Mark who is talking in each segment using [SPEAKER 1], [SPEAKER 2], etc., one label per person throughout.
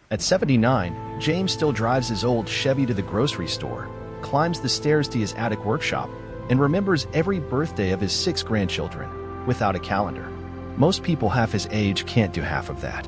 [SPEAKER 1] At 79, James still drives his old Chevy to the grocery store, climbs the stairs to his attic workshop, and remembers every birthday of his 6 grandchildren without a calendar. Most people half his age can't do half of that.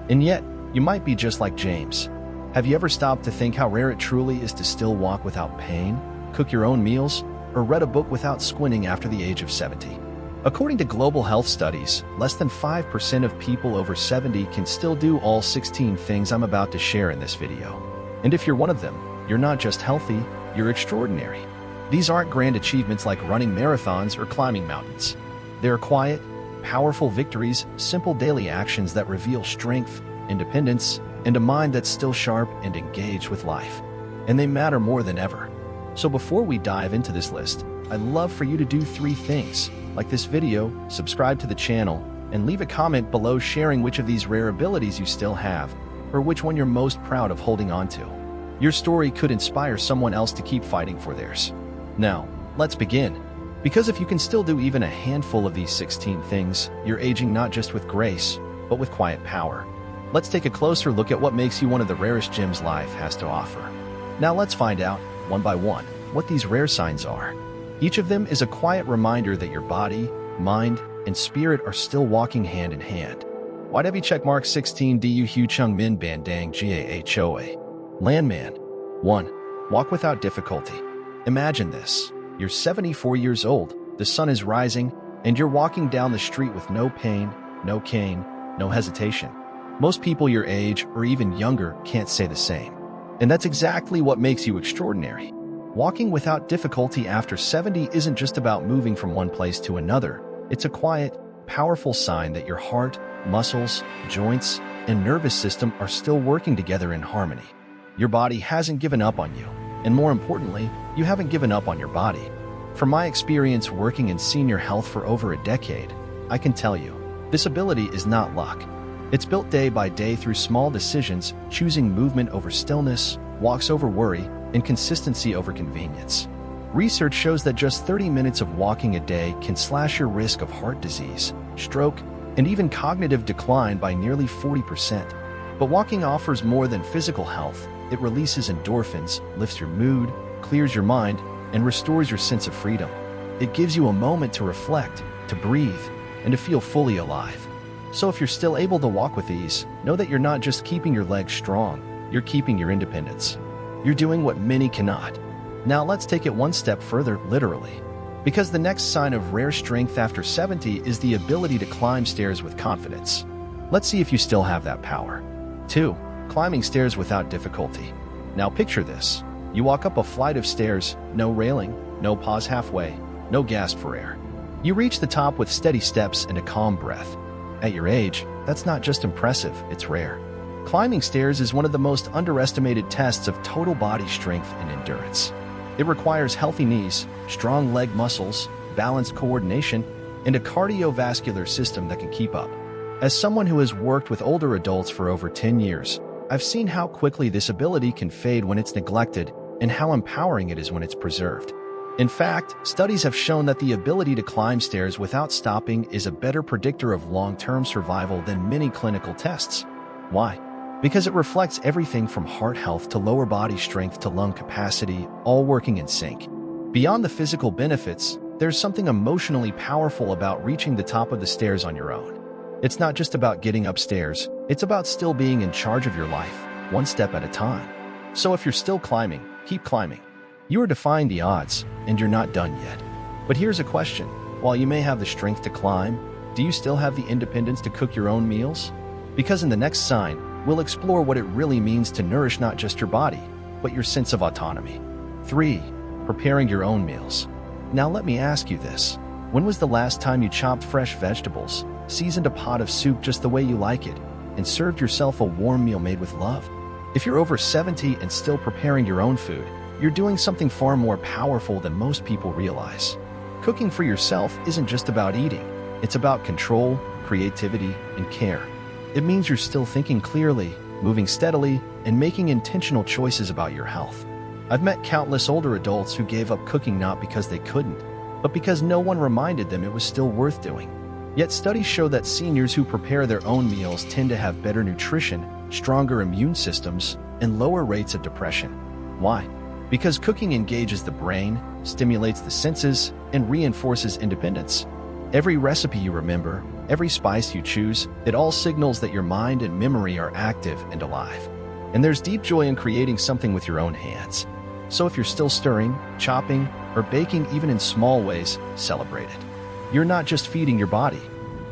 [SPEAKER 1] And yet, you might be just like James. Have you ever stopped to think how rare it truly is to still walk without pain, cook your own meals, or read a book without squinting after the age of 70? According to global health studies, less than 5% of people over 70 can still do all 16 things I'm about to share in this video. And if you're one of them, you're not just healthy, you're extraordinary. These aren't grand achievements like running marathons or climbing mountains. They're quiet, powerful victories, simple daily actions that reveal strength, independence, and a mind that's still sharp and engaged with life. And they matter more than ever. So before we dive into this list, I'd love for you to do 3 things. Like this video, subscribe to the channel, and leave a comment below sharing which of these rare abilities you still have, or which one you're most proud of holding on to. Your story could inspire someone else to keep fighting for theirs. Now, let's begin. Because if you can still do even a handful of these 16 things, you're aging not just with grace, but with quiet power. Let's take a closer look at what makes you one of the rarest gems life has to offer. Now let's find out, one by one, what these rare signs are. Each of them is a quiet reminder that your body, mind, and spirit are still walking hand in hand. YW checkmark 16 Du Hu Chung Min Ban Dang Gahoa. Landman. 1. Walk without difficulty. Imagine this. You're 74 years old, the sun is rising, and you're walking down the street with no pain, no cane, no hesitation. Most people your age or even younger can't say the same. And that's exactly what makes you extraordinary. Walking without difficulty after 70 isn't just about moving from one place to another. It's a quiet, powerful sign that your heart, muscles, joints, and nervous system are still working together in harmony. Your body hasn't given up on you, and more importantly, you haven't given up on your body. From my experience working in senior health for over a decade, I can tell you, this ability is not luck. It's built day by day through small decisions, choosing movement over stillness, walks over worry, and consistency over convenience. Research shows that just 30 minutes of walking a day can slash your risk of heart disease, stroke, and even cognitive decline by nearly 40%. But walking offers more than physical health. It releases endorphins, lifts your mood, clears your mind, and restores your sense of freedom. It gives you a moment to reflect, to breathe, and to feel fully alive. So if you're still able to walk with ease, know that you're not just keeping your legs strong, you're keeping your independence. You're doing what many cannot. Now let's take it one step further, literally. Because the next sign of rare strength after 70 is the ability to climb stairs with confidence. Let's see if you still have that power. 2. Climbing stairs without difficulty. Now picture this. You walk up a flight of stairs, no railing, no pause halfway, no gasp for air. You reach the top with steady steps and a calm breath. At your age, that's not just impressive, it's rare. Climbing stairs is one of the most underestimated tests of total body strength and endurance. It requires healthy knees, strong leg muscles, balanced coordination, and a cardiovascular system that can keep up. As someone who has worked with older adults for over 10 years, I've seen how quickly this ability can fade when it's neglected and how empowering it is when it's preserved. In fact, studies have shown that the ability to climb stairs without stopping is a better predictor of long-term survival than many clinical tests. Why? Because it reflects everything from heart health to lower body strength to lung capacity, all working in sync. Beyond the physical benefits, there's something emotionally powerful about reaching the top of the stairs on your own. It's not just about getting upstairs, it's about still being in charge of your life, one step at a time. So if you're still climbing, keep climbing. You are defying the odds, and you're not done yet. But here's a question. While you may have the strength to climb, do you still have the independence to cook your own meals? Because in the next sign, we'll explore what it really means to nourish not just your body, but your sense of autonomy. 3. Preparing your own meals. Now let me ask you this. When was the last time you chopped fresh vegetables, seasoned a pot of soup just the way you like it, and served yourself a warm meal made with love? If you're over 70 and still preparing your own food, you're doing something far more powerful than most people realize. Cooking for yourself isn't just about eating. It's about control, creativity, and care. It means you're still thinking clearly, moving steadily, and making intentional choices about your health. I've met countless older adults who gave up cooking not because they couldn't, but because no one reminded them it was still worth doing. Yet studies show that seniors who prepare their own meals tend to have better nutrition, stronger immune systems, and lower rates of depression. Why? Because cooking engages the brain, stimulates the senses, and reinforces independence. Every recipe you remember, every spice you choose, it all signals that your mind and memory are active and alive. And there's deep joy in creating something with your own hands. So if you're still stirring, chopping, or baking even in small ways, celebrate it. You're not just feeding your body,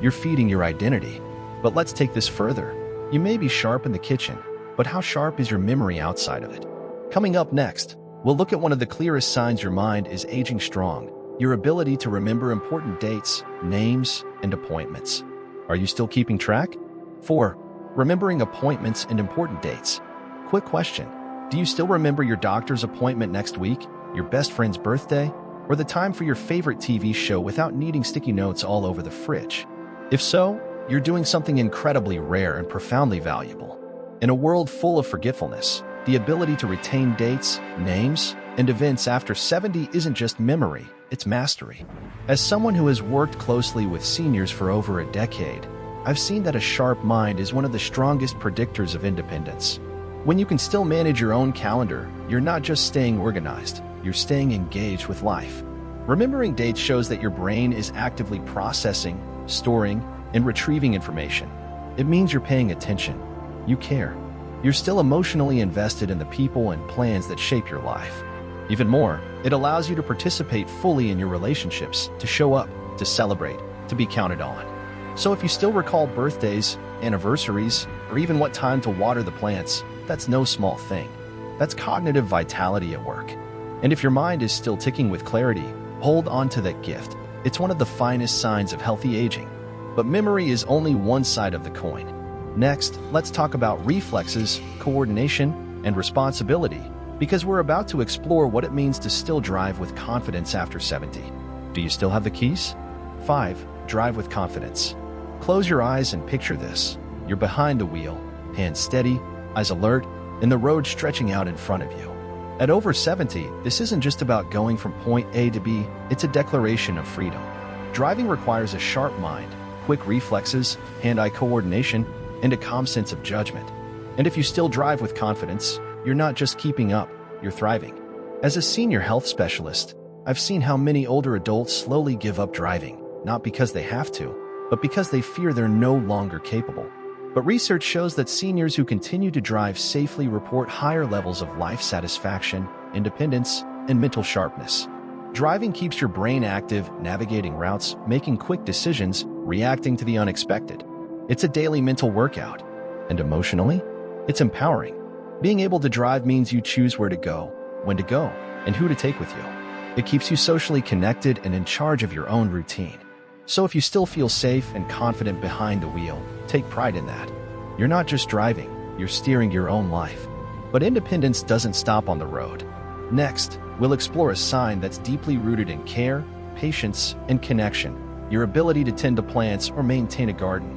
[SPEAKER 1] you're feeding your identity. But let's take this further. You may be sharp in the kitchen, but how sharp is your memory outside of it? Coming up next, we'll look at one of the clearest signs your mind is aging strong, your ability to remember important dates, names, and appointments. Are you still keeping track? 4. Remembering appointments and important dates. Quick question. Do you still remember your doctor's appointment next week, your best friend's birthday, or the time for your favorite TV show without needing sticky notes all over the fridge? If so, you're doing something incredibly rare and profoundly valuable. In a world full of forgetfulness, the ability to retain dates, names, and events after 70 isn't just memory, it's mastery. As someone who has worked closely with seniors for over a decade, I've seen that a sharp mind is one of the strongest predictors of independence. When you can still manage your own calendar, you're not just staying organized, you're staying engaged with life. Remembering dates shows that your brain is actively processing, storing, and retrieving information. It means you're paying attention. You care. You're still emotionally invested in the people and plans that shape your life. Even more, it allows you to participate fully in your relationships, to show up, to celebrate, to be counted on. So if you still recall birthdays, anniversaries, or even what time to water the plants, that's no small thing. That's cognitive vitality at work. And if your mind is still ticking with clarity, hold on to that gift. It's one of the finest signs of healthy aging. But memory is only one side of the coin. Next, let's talk about reflexes, coordination, and responsibility, because we're about to explore what it means to still drive with confidence after 70. Do you still have the keys? 5. Drive with confidence. Close your eyes and picture this. You're behind the wheel, hands steady, eyes alert, and the road stretching out in front of you. At over 70, this isn't just about going from point A to B, it's a declaration of freedom. Driving requires a sharp mind, quick reflexes, hand-eye coordination, and a calm sense of judgment. And if you still drive with confidence, you're not just keeping up, you're thriving. As a senior health specialist, I've seen how many older adults slowly give up driving, not because they have to, but because they fear they're no longer capable. But research shows that seniors who continue to drive safely report higher levels of life satisfaction, independence, and mental sharpness. Driving keeps your brain active, navigating routes, making quick decisions, reacting to the unexpected. It's a daily mental workout. And emotionally, it's empowering. Being able to drive means you choose where to go, when to go, and who to take with you. It keeps you socially connected and in charge of your own routine. So if you still feel safe and confident behind the wheel, take pride in that. You're not just driving, you're steering your own life. But independence doesn't stop on the road. Next, we'll explore a sign that's deeply rooted in care, patience, and connection. Your ability to tend to plants or maintain a garden.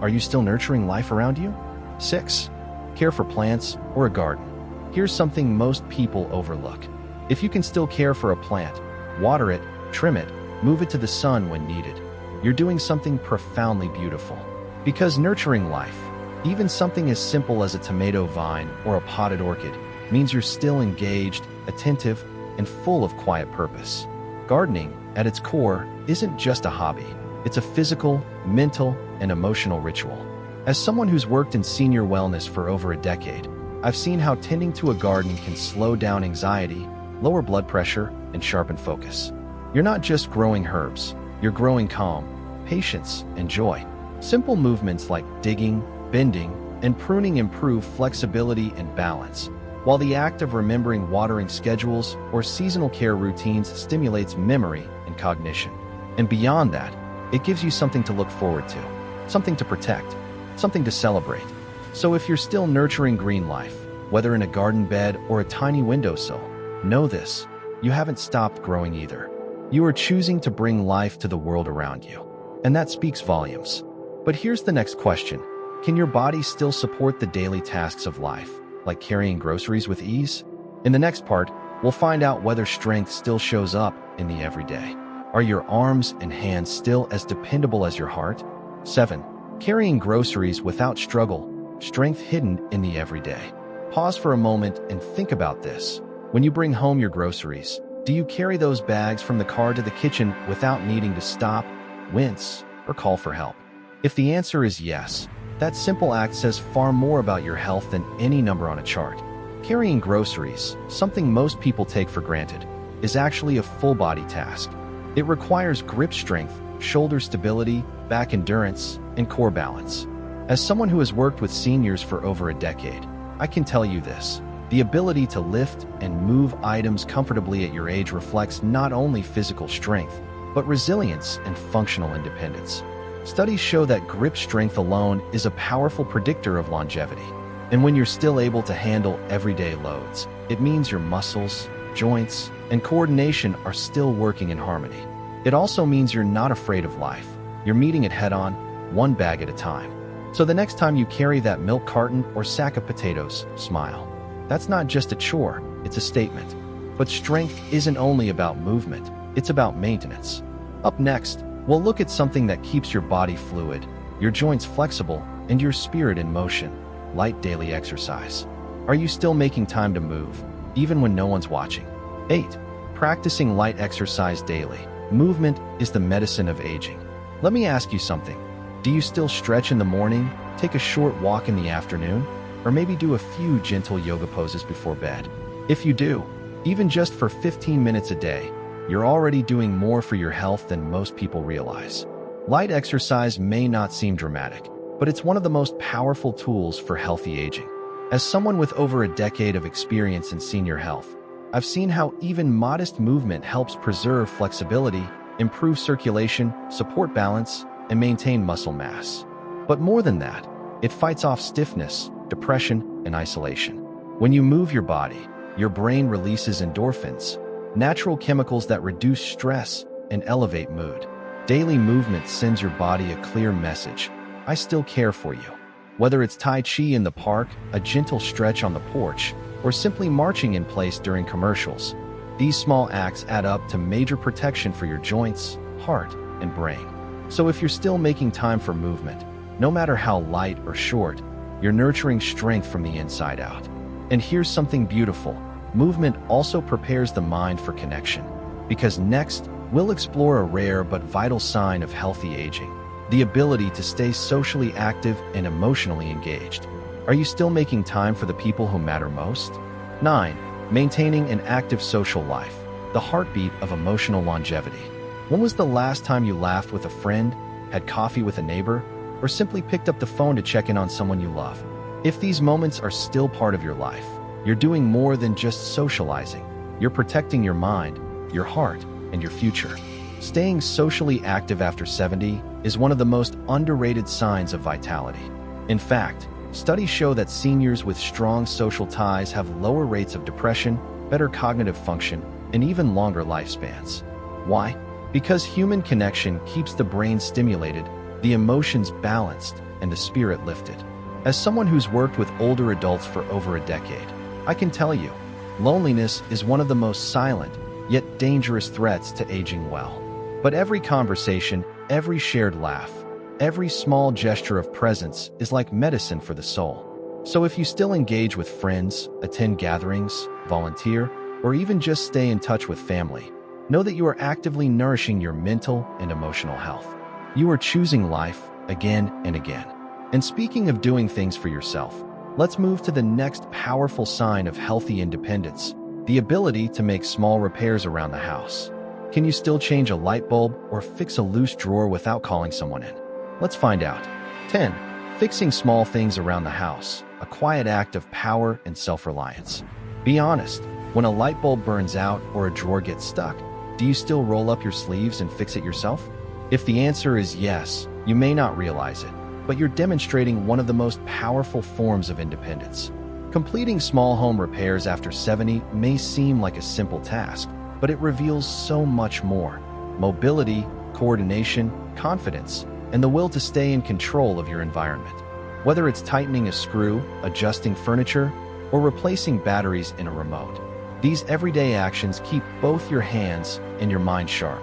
[SPEAKER 1] Are you still nurturing life around you? 6. Care for plants or a garden. Here's something most people overlook. If you can still care for a plant, water it, trim it, move it to the sun when needed, you're doing something profoundly beautiful. Because nurturing life, even something as simple as a tomato vine or a potted orchid, means you're still engaged, attentive, and full of quiet purpose. Gardening, at its core, isn't just a hobby. It's a physical, mental, and emotional ritual. As someone who's worked in senior wellness for over a decade, I've seen how tending to a garden can slow down anxiety, lower blood pressure, and sharpen focus. You're not just growing herbs, you're growing calm, patience, and joy. Simple movements like digging, bending, and pruning improve flexibility and balance, while the act of remembering watering schedules or seasonal care routines stimulates memory and cognition. And beyond that, it gives you something to look forward to, something to protect, something to celebrate. So if you're still nurturing green life, whether in a garden bed or a tiny windowsill, know this: you haven't stopped growing either. You are choosing to bring life to the world around you. And that speaks volumes. But here's the next question. Can your body still support the daily tasks of life, like carrying groceries with ease? In the next part, we'll find out whether strength still shows up in the everyday. Are your arms and hands still as dependable as your heart? 7. Carrying groceries without struggle, strength hidden in the everyday. Pause for a moment and think about this. When you bring home your groceries, do you carry those bags from the car to the kitchen without needing to stop, wince, or call for help? If the answer is yes, that simple act says far more about your health than any number on a chart. Carrying groceries, something most people take for granted, is actually a full-body task. It requires grip strength, shoulder stability, back endurance, and core balance. As someone who has worked with seniors for over a decade, I can tell you this. The ability to lift and move items comfortably at your age reflects not only physical strength, but resilience and functional independence. Studies show that grip strength alone is a powerful predictor of longevity. And when you're still able to handle everyday loads, it means your muscles, joints, and coordination are still working in harmony. It also means you're not afraid of life. You're meeting it head-on, one bag at a time. So the next time you carry that milk carton or sack of potatoes, smile. That's not just a chore, it's a statement. But strength isn't only about movement, it's about maintenance. Up next, we'll look at something that keeps your body fluid, your joints flexible, and your spirit in motion: light daily exercise. Are you still making time to move, even when no one's watching? 8. Practicing light exercise daily. Movement is the medicine of aging. Let me ask you something. Do you still stretch in the morning, take a short walk in the afternoon, or maybe do a few gentle yoga poses before bed? If you do, even just for 15 minutes a day, you're already doing more for your health than most people realize. Light exercise may not seem dramatic, but it's one of the most powerful tools for healthy aging. As someone with over a decade of experience in senior health, I've seen how even modest movement helps preserve flexibility, improve circulation, support balance, and maintain muscle mass. But more than that, it fights off stiffness, depression, and isolation. When you move your body, your brain releases endorphins, natural chemicals that reduce stress and elevate mood. Daily movement sends your body a clear message: I still care for you. Whether it's Tai Chi in the park, a gentle stretch on the porch, or simply marching in place during commercials, these small acts add up to major protection for your joints, heart, and brain. So if you're still making time for movement, no matter how light or short, you're nurturing strength from the inside out. And here's something beautiful. Movement also prepares the mind for connection. Because next, we'll explore a rare but vital sign of healthy aging: the ability to stay socially active and emotionally engaged. Are you still making time for the people who matter most? 9. Maintaining an active social life, the heartbeat of emotional longevity. When was the last time you laughed with a friend, had coffee with a neighbor, or simply picked up the phone to check in on someone you love? If these moments are still part of your life, you're doing more than just socializing. You're protecting your mind, your heart, and your future. Staying socially active after 70 is one of the most underrated signs of vitality. In fact, studies show that seniors with strong social ties have lower rates of depression, better cognitive function, and even longer lifespans. Why? Because human connection keeps the brain stimulated, the emotions balanced, and the spirit lifted. As someone who's worked with older adults for over a decade, I can tell you, loneliness is one of the most silent, yet dangerous threats to aging well. But every conversation, every shared laugh, every small gesture of presence is like medicine for the soul. So if you still engage with friends, attend gatherings, volunteer, or even just stay in touch with family, know that you are actively nourishing your mental and emotional health. You are choosing life again and again. And speaking of doing things for yourself, let's move to the next powerful sign of healthy independence: the ability to make small repairs around the house. Can you still change a light bulb or fix a loose drawer without calling someone in? Let's find out. 10. Fixing small things around the house, a quiet act of power and self-reliance. Be honest, when a light bulb burns out or a drawer gets stuck, do you still roll up your sleeves and fix it yourself? If the answer is yes, you may not realize it, but you're demonstrating one of the most powerful forms of independence. Completing small home repairs after 70 may seem like a simple task, but it reveals so much more: mobility, coordination, confidence, and the will to stay in control of your environment. Whether it's tightening a screw, adjusting furniture, or replacing batteries in a remote, these everyday actions keep both your hands and your mind sharp.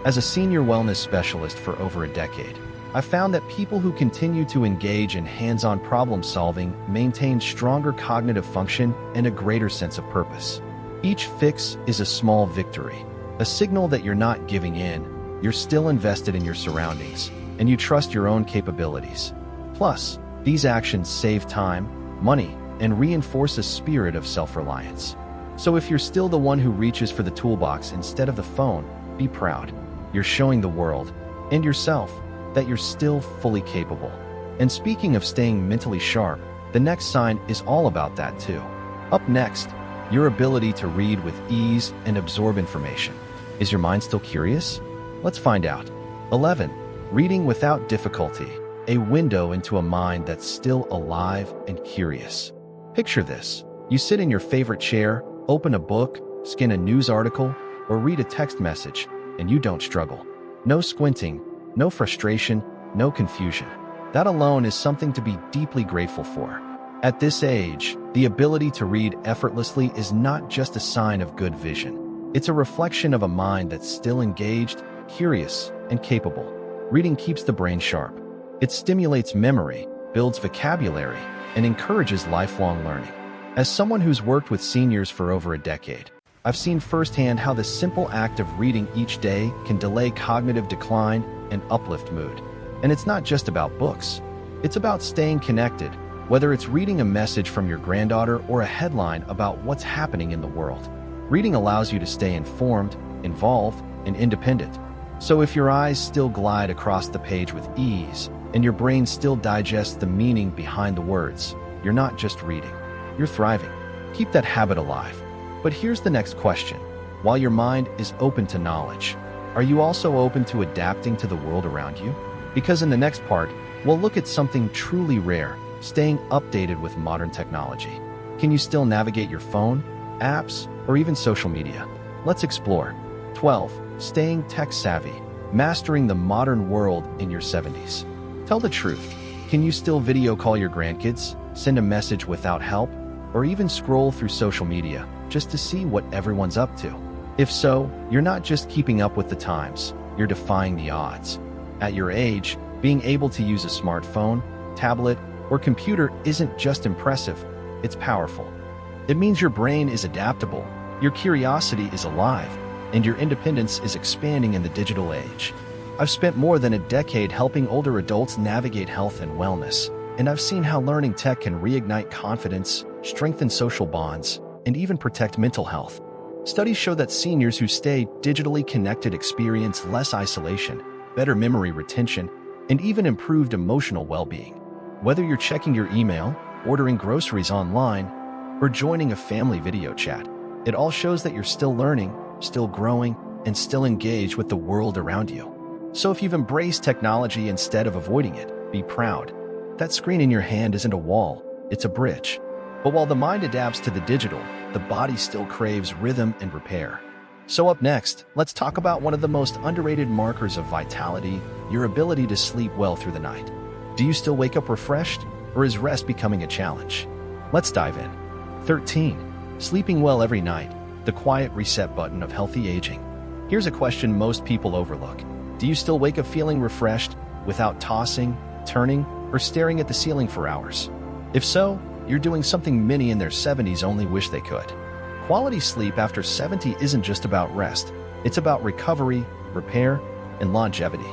[SPEAKER 1] As a senior wellness specialist for over a decade, I've found that people who continue to engage in hands-on problem solving maintain stronger cognitive function and a greater sense of purpose. Each fix is a small victory, a signal that you're not giving in, you're still invested in your surroundings, and you trust your own capabilities. Plus, these actions save time, money, and reinforce a spirit of self-reliance. So if you're still the one who reaches for the toolbox instead of the phone, be proud. You're showing the world, and yourself, that you're still fully capable. And speaking of staying mentally sharp, the next sign is all about that too. Up next, your ability to read with ease and absorb information. Is your mind still curious? Let's find out. 11. Reading without difficulty, a window into a mind that's still alive and curious. Picture this. You sit in your favorite chair, open a book, scan a news article, or read a text message, and you don't struggle. No squinting, no frustration, no confusion. That alone is something to be deeply grateful for. At this age, the ability to read effortlessly is not just a sign of good vision. It's a reflection of a mind that's still engaged, curious, and capable. Reading keeps the brain sharp. It stimulates memory, builds vocabulary, and encourages lifelong learning. As someone who's worked with seniors for over a decade, I've seen firsthand how the simple act of reading each day can delay cognitive decline and uplift mood. And it's not just about books. It's about staying connected, whether it's reading a message from your granddaughter or a headline about what's happening in the world. Reading allows you to stay informed, involved, and independent. So if your eyes still glide across the page with ease, and your brain still digests the meaning behind the words, you're not just reading. You're thriving. Keep that habit alive. But here's the next question. While your mind is open to knowledge, are you also open to adapting to the world around you? Because in the next part, we'll look at something truly rare, staying updated with modern technology. Can you still navigate your phone, apps, or even social media? Let's explore. 12. Staying tech-savvy, mastering the modern world in your 70s. Tell the truth. Can you still video call your grandkids, send a message without help, or even scroll through social media just to see what everyone's up to? If so, you're not just keeping up with the times, you're defying the odds. At your age, being able to use a smartphone, tablet, or computer isn't just impressive, it's powerful. It means your brain is adaptable, your curiosity is alive, and your independence is expanding in the digital age. I've spent more than a decade helping older adults navigate health and wellness, and I've seen how learning tech can reignite confidence, strengthen social bonds, and even protect mental health. Studies show that seniors who stay digitally connected experience less isolation, better memory retention, and even improved emotional well-being. Whether you're checking your email, ordering groceries online, or joining a family video chat, it all shows that you're still learning, still growing, and still engaged with the world around you. So if you've embraced technology instead of avoiding it, be proud. That screen in your hand isn't a wall, it's a bridge. But while the mind adapts to the digital, the body still craves rhythm and repair. So up next, let's talk about one of the most underrated markers of vitality, your ability to sleep well through the night. Do you still wake up refreshed, or is rest becoming a challenge? Let's dive in. 13. Sleeping well every night, the quiet reset button of healthy aging. Here's a question most people overlook. Do you still wake up feeling refreshed, without tossing, turning, or staring at the ceiling for hours? If so, you're doing something many in their 70s only wish they could. Quality sleep after 70 isn't just about rest. It's about recovery, repair, and longevity.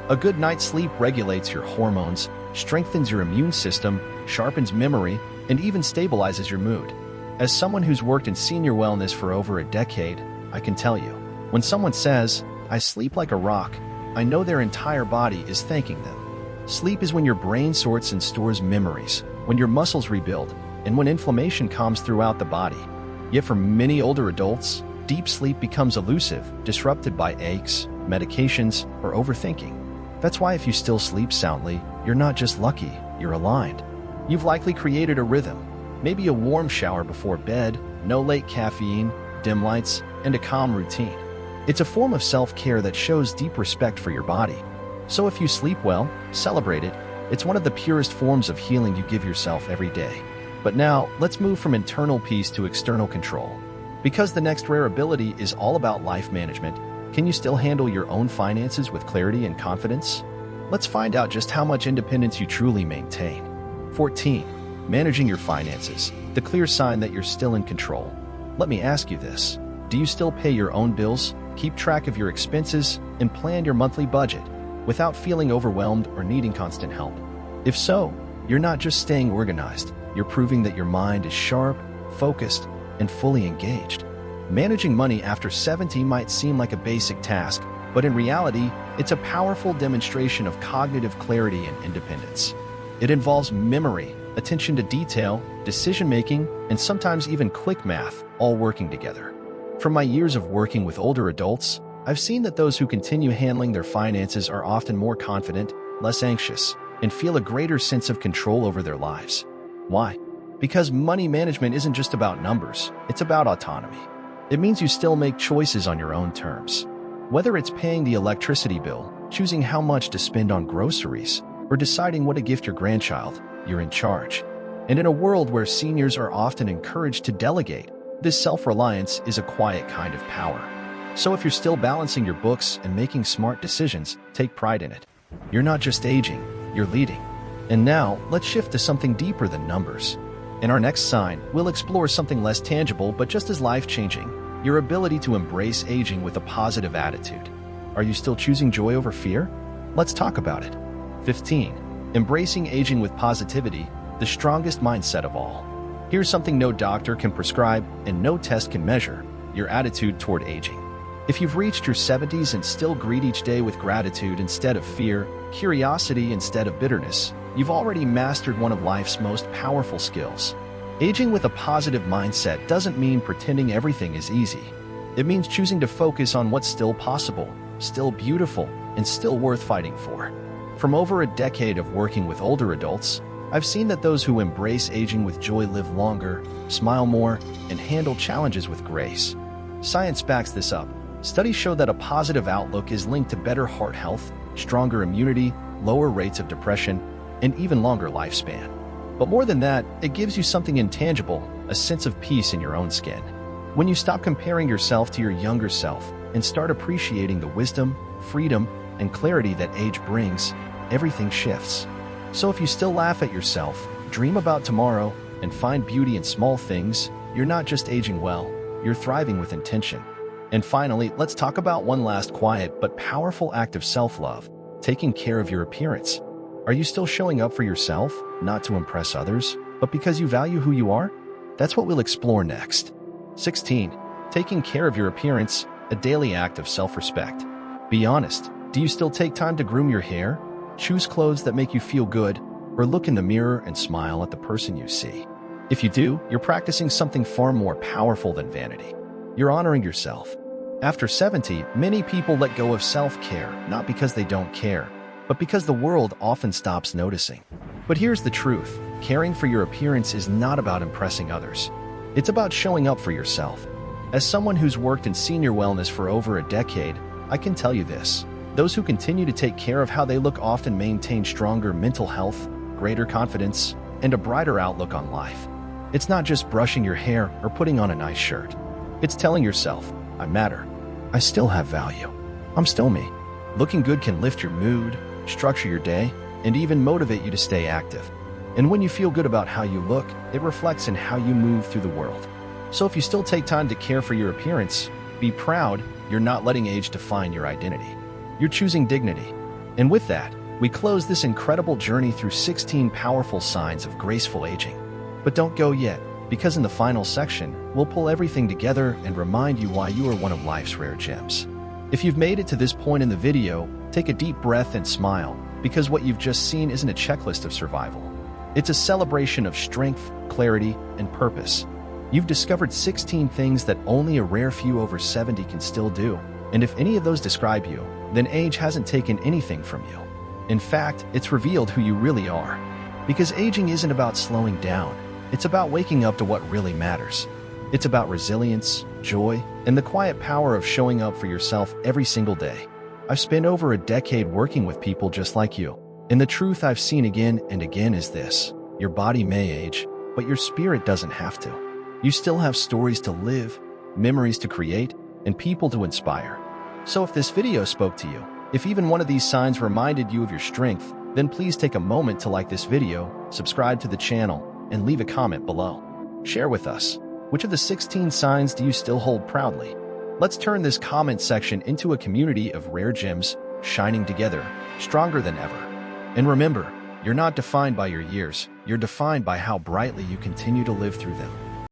[SPEAKER 1] A good night's sleep regulates your hormones, strengthens your immune system, sharpens memory, and even stabilizes your mood. As someone who's worked in senior wellness for over a decade, I can tell you, when someone says, "I sleep like a rock," I know their entire body is thanking them. Sleep is when your brain sorts and stores memories, when your muscles rebuild, and when inflammation calms throughout the body. Yet for many older adults, deep sleep becomes elusive, disrupted by aches, medications, or overthinking. That's why if you still sleep soundly, you're not just lucky, you're aligned. You've likely created a rhythm, maybe a warm shower before bed, no late caffeine, dim lights, and a calm routine. It's a form of self-care that shows deep respect for your body. So if you sleep well, celebrate it. It's one of the purest forms of healing you give yourself every day. But now, let's move from internal peace to external control. Because the next rare ability is all about life management, Can you still handle your own finances with clarity and confidence? Let's find out just how much independence you truly maintain. 14. Managing your finances, the clear sign that you're still in control. Let me ask you this. Do you still pay your own bills, keep track of your expenses, and plan your monthly budget without feeling overwhelmed or needing constant help? If so, you're not just staying organized, you're proving that your mind is sharp, focused, and fully engaged. Managing money after 70 might seem like a basic task, but in reality, it's a powerful demonstration of cognitive clarity and independence. It involves memory, attention to detail, decision-making, and sometimes even quick math, all working together. From my years of working with older adults, I've seen that those who continue handling their finances are often more confident, less anxious, and feel a greater sense of control over their lives. Why? Because money management isn't just about numbers, it's about autonomy. It means you still make choices on your own terms. Whether it's paying the electricity bill, choosing how much to spend on groceries, or deciding what to gift your grandchild, you're in charge. And in a world where seniors are often encouraged to delegate, this self-reliance is a quiet kind of power. So if you're still balancing your books and making smart decisions, take pride in it. You're not just aging, you're leading. And now, let's shift to something deeper than numbers. In our next sign, we'll explore something less tangible but just as life-changing: your ability to embrace aging with a positive attitude. Are you still choosing joy over fear? Let's talk about it. 15. Embracing aging with positivity, the strongest mindset of all. Here's something no doctor can prescribe and no test can measure: your attitude toward aging. If you've reached your 70s and still greet each day with gratitude instead of fear, curiosity instead of bitterness, you've already mastered one of life's most powerful skills. Aging with a positive mindset doesn't mean pretending everything is easy. It means choosing to focus on what's still possible, still beautiful, and still worth fighting for. From over a decade of working with older adults, I've seen that those who embrace aging with joy live longer, smile more, and handle challenges with grace. Science backs this up. Studies show that a positive outlook is linked to better heart health, stronger immunity, lower rates of depression, and even longer lifespan. But more than that, it gives you something intangible, a sense of peace in your own skin. When you stop comparing yourself to your younger self and start appreciating the wisdom, freedom, and clarity that age brings, everything shifts. So if you still laugh at yourself, dream about tomorrow, and find beauty in small things, you're not just aging well, you're thriving with intention. And finally, let's talk about one last quiet but powerful act of self-love: taking care of your appearance. Are you still showing up for yourself, not to impress others, but because you value who you are? That's what we'll explore next. 16. Taking care of your appearance, a daily act of self-respect. Be honest, do you still take time to groom your hair, choose clothes that make you feel good, or look in the mirror and smile at the person you see? If you do, you're practicing something far more powerful than vanity. You're honoring yourself. After 70, many people let go of self-care, not because they don't care, but because the world often stops noticing. But here's the truth: caring for your appearance is not about impressing others. It's about showing up for yourself. As someone who's worked in senior wellness for over a decade, I can tell you this: those who continue to take care of how they look often maintain stronger mental health, greater confidence, and a brighter outlook on life. It's not just brushing your hair or putting on a nice shirt. It's telling yourself, I matter. I still have value. I'm still me. Looking good can lift your mood, structure your day, and even motivate you to stay active. And when you feel good about how you look, it reflects in how you move through the world. So if you still take time to care for your appearance, be proud. You're not letting age define your identity. You're choosing dignity. And with that, we close this incredible journey through 16 powerful signs of graceful aging. But don't go yet, because in the final section, we'll pull everything together and remind you why you are one of life's rare gems. If you've made it to this point in the video, take a deep breath and smile, because what you've just seen isn't a checklist of survival. It's a celebration of strength, clarity, and purpose. You've discovered 16 things that only a rare few over 70 can still do. And if any of those describe you, then age hasn't taken anything from you. In fact, it's revealed who you really are. Because aging isn't about slowing down. It's about waking up to what really matters. It's about resilience, joy, and the quiet power of showing up for yourself every single day. I've spent over a decade working with people just like you. And the truth I've seen again and again is this: your body may age, but your spirit doesn't have to. You still have stories to live, memories to create, and people to inspire. So if this video spoke to you, if even one of these signs reminded you of your strength, then please take a moment to like this video, subscribe to the channel, and leave a comment below. Share with us, which of the 16 signs do you still hold proudly? Let's turn this comment section into a community of rare gems, shining together, stronger than ever. And remember, you're not defined by your years, you're defined by how brightly you continue to live through them.